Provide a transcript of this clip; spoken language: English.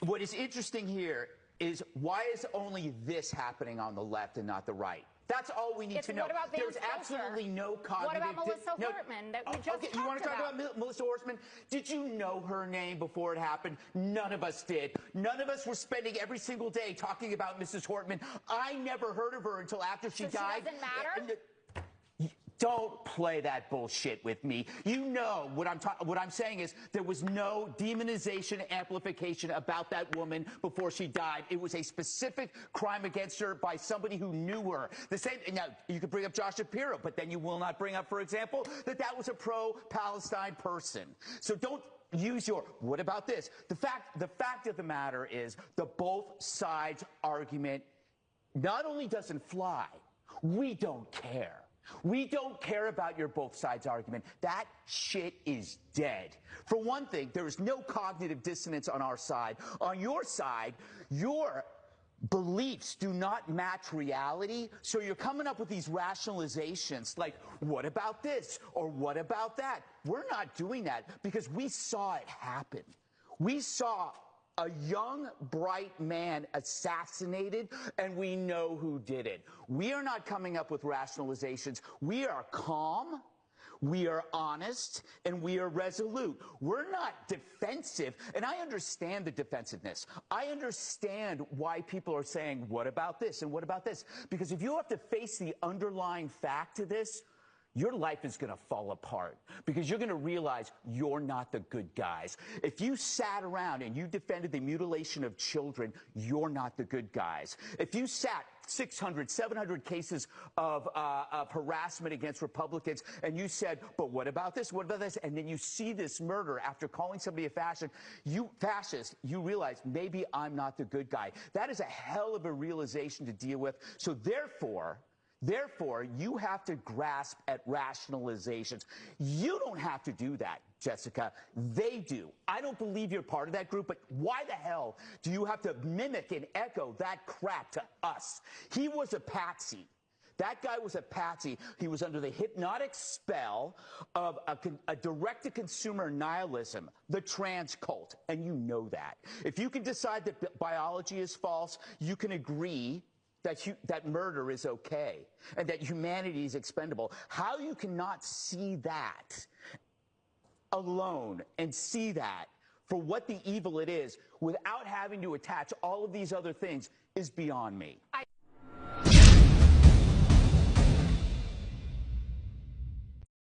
What is interesting here is why is only this happening on the left and not the right? That's all we need to know. There's absolutely no cognitive... What about Melissa Hortman that we just talked about? You want to talk about Melissa Hortman? Did you know her name before it happened? None of us did. None of us were spending every single day talking about Mrs. Hortman. I never heard of her until after she died. She doesn't matter? Don't play that bullshit with me. You know what I'm saying is there was no demonization, amplification about that woman before she died. It was a specific crime against her by somebody who knew her. The same. Now you could bring up Josh Shapiro, but then you will not bring up, for example, that was a pro-Palestine person. So don't use your what about this? The fact of the matter is the both sides argument not only doesn't fly, we don't care. We don't care about your both sides argument. That shit is dead. For one thing, there is no cognitive dissonance on our side. On your side, your beliefs do not match reality, so you're coming up with these rationalizations like, what about this or what about that? We're not doing that because we saw it happen. We saw a young, bright man assassinated, and we know who did it. We are not coming up with rationalizations. We are calm, we are honest, and we are resolute. We're not defensive, and I understand the defensiveness. I understand why people are saying, what about this and what about this? Because if you have to face the underlying fact of this, your life is going to fall apart because you're going to realize you're not the good guys. If you sat around and you defended the mutilation of children, you're not the good guys. If you sat 600, 700 cases of harassment against Republicans and you said, but what about this? What about this? And then you see this murder after calling somebody a fascist, you realize maybe I'm not the good guy. That is a hell of a realization to deal with. So therefore, you have to grasp at rationalizations. You don't have to do that, Jessica. They do. I don't believe you're part of that group, but why the hell do you have to mimic and echo that crap to us? He was a patsy. That guy was a patsy. He was under the hypnotic spell of a direct-to-consumer nihilism, the trans cult, and you know that. If you can decide that biology is false, you can agree that murder is okay and that humanity is expendable. How you cannot see that alone and see that for what the evil it is without having to attach all of these other things is beyond me.